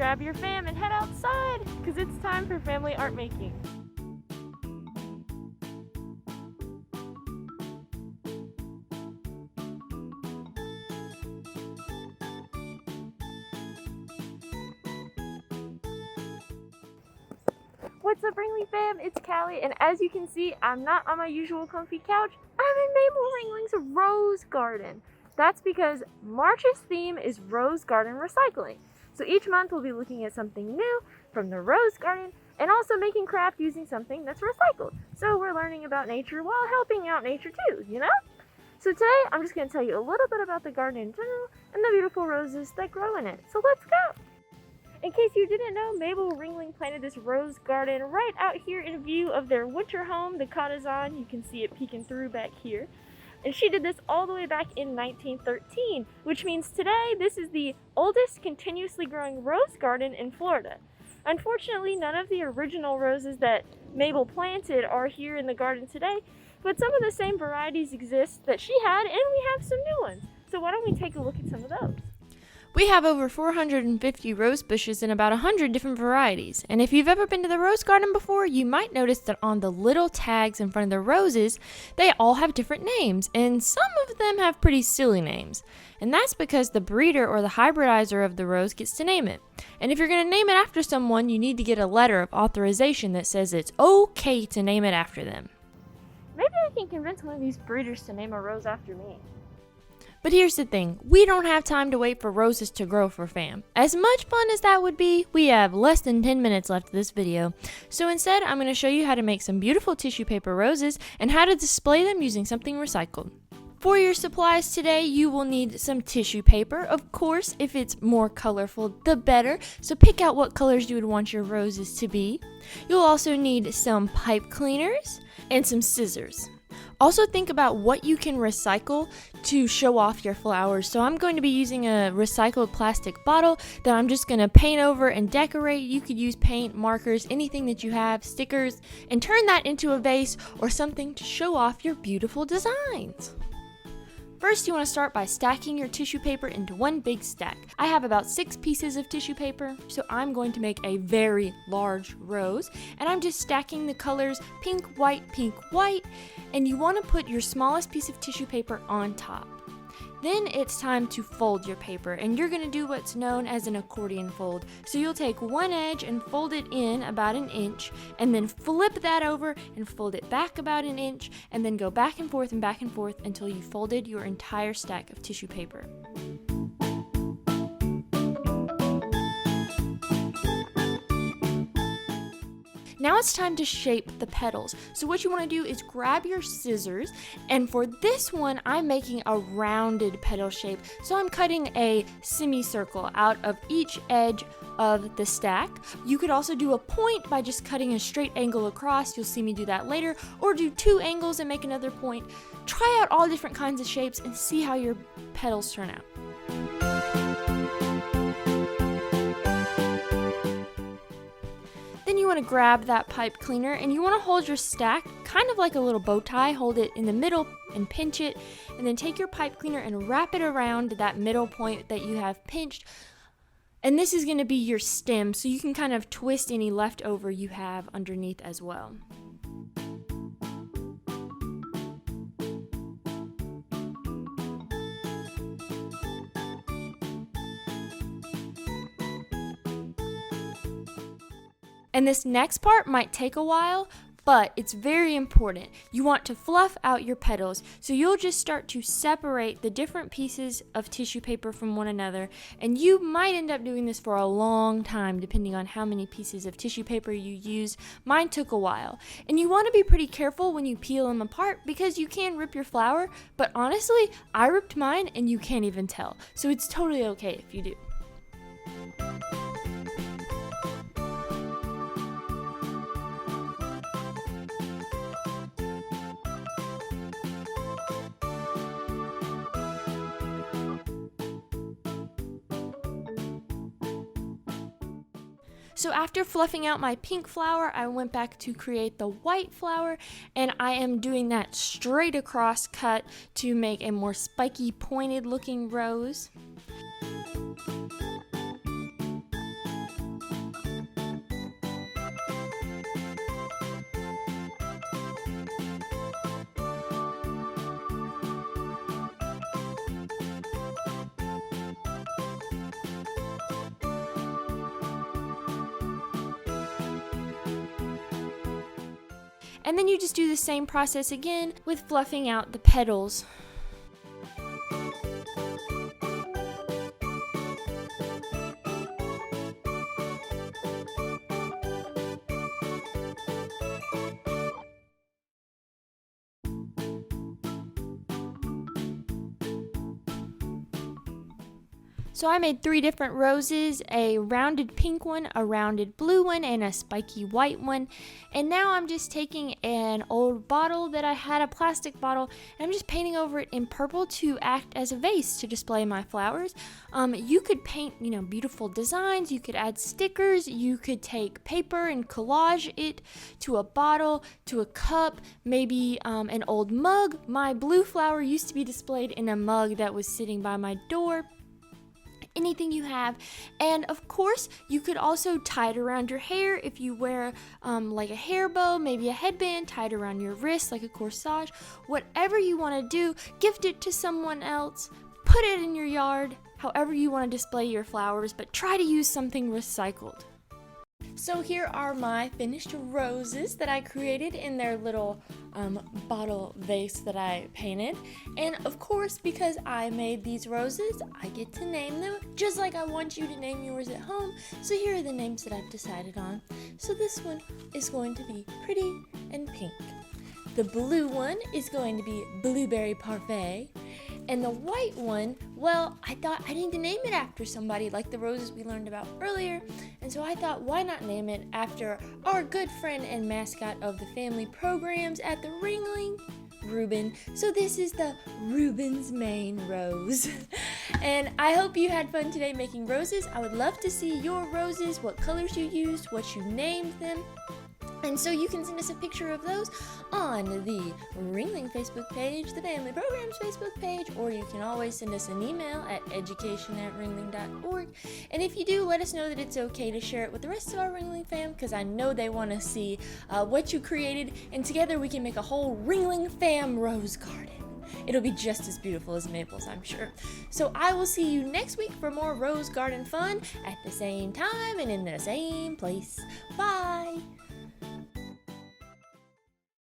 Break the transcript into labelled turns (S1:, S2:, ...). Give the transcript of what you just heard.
S1: grab your fam and head outside, because it's time for family art making. What's up, Ringling fam? It's Kallie, and as you can see, I'm not on my usual comfy couch. I'm in Mabel Ringling's Rose Garden. That's because March's theme is Rose Garden Recycling. So each month we'll be looking at something new from the Rose Garden and also making craft using something that's recycled. So we're learning about nature while helping out nature too, you know? So today I'm just going to tell you a little bit about the garden in general and the beautiful roses that grow in it. So let's go! In case you didn't know, Mabel Ringling planted this rose garden right out here in view of their winter home, the Cottazon. You can see it peeking through back here. And she did this all the way back in 1913, which means today this is the oldest continuously growing rose garden in Florida. Unfortunately, none of the original roses that Mabel planted are here in the garden today, but some of the same varieties exist that she had, and we have some new ones. So why don't we take a look at some of those?
S2: We have over 450 rose bushes in about 100 different varieties, and if you've ever been to the rose garden before, you might notice that on the little tags in front of the roses, they all have different names, and some of them have pretty silly names. And that's because the breeder or the hybridizer of the rose gets to name it. And if you're going to name it after someone, you need to get a letter of authorization that says it's okay to name it after them.
S1: Maybe I can convince one of these breeders to name a rose after me.
S2: But here's the thing, we don't have time to wait for roses to grow for fam. As much fun as that would be, we have less than 10 minutes left of this video. So instead, I'm going to show you how to make some beautiful tissue paper roses and how to display them using something recycled. For your supplies today, you will need some tissue paper. Of course, if it's more colorful, the better. So pick out what colors you would want your roses to be. You'll also need some pipe cleaners and some scissors. Also think about what you can recycle to show off your flowers. So I'm going to be using a recycled plastic bottle that I'm just going to paint over and decorate. You could use paint, markers, anything that you have, stickers, and turn that into a vase or something to show off your beautiful designs. First, you want to start by stacking your tissue paper into one big stack. I have about 6 pieces of tissue paper, so I'm going to make a very large rose, and I'm just stacking the colors pink, white, and you want to put your smallest piece of tissue paper on top. Then it's time to fold your paper, and you're going to do what's known as an accordion fold. So you'll take one edge and fold it in about an inch, and then flip that over and fold it back about an inch, and then go back and forth until you've folded your entire stack of tissue paper. Now it's time to shape the petals. So what you want to do is grab your scissors, and for this one I'm making a rounded petal shape. So I'm cutting a semicircle out of each edge of the stack. You could also do a point by just cutting a straight angle across. You'll see me do that later, or do 2 angles and make another point. Try out all different kinds of shapes and see how your petals turn out. Then you want to grab that pipe cleaner and you want to hold your stack kind of like a little bow tie. Hold it in the middle and pinch it, and then take your pipe cleaner and wrap it around that middle point that you have pinched. And this is going to be your stem, so you can kind of twist any leftover you have underneath as well. And this next part might take a while, but it's very important. You want to fluff out your petals, so you'll just start to separate the different pieces of tissue paper from one another, and you might end up doing this for a long time depending on how many pieces of tissue paper you use. Mine took a while, and you want to be pretty careful when you peel them apart because you can rip your flower, but honestly, I ripped mine and you can't even tell, so it's totally okay if you do. So after fluffing out my pink flower, I went back to create the white flower, and I am doing that straight across cut to make a more spiky, pointed looking rose. And then you just do the same process again with fluffing out the petals. So I made 3 different roses, a rounded pink one, a rounded blue one, and a spiky white one. And now I'm just taking an old bottle that I had, a plastic bottle, and I'm just painting over it in purple to act as a vase to display my flowers. You could paint, beautiful designs, you could add stickers, you could take paper and collage it to a bottle, to a cup, maybe an old mug. My blue flower used to be displayed in a mug that was sitting by my door. Anything you have. And of course you could also tie it around your hair if you wear like a hair bow, maybe a headband tied around your wrist like a corsage. Whatever you want to do, gift it to someone else, put it in your yard, however you want to display your flowers, but try to use something recycled. So here are my finished roses that I created in their little bottle vase that I painted. And of course, because I made these roses, I get to name them just like I want you to name yours at home. So here are the names that I've decided on. So this one is going to be Pretty and Pink. The blue one is going to be Blueberry Parfait. And the white one, well, I thought I need to name it after somebody like the roses we learned about earlier. And so I thought, why not name it after our good friend and mascot of the family programs at the Ringling, Reuben. So this is the Reuben's Main Rose. And I hope you had fun today making roses. I would love to see your roses, what colors you used, what you named them. And so you can send us a picture of those on the Ringling Facebook page, the Family Programs Facebook page, or you can always send us an email at education@ringling.org. And if you do, let us know that it's okay to share it with the rest of our Ringling fam, because I know they want to see what you created, and together we can make a whole Ringling fam rose garden. It'll be just as beautiful as Maple's, I'm sure. So I will see you next week for more rose garden fun at the same time and in the same place. Bye!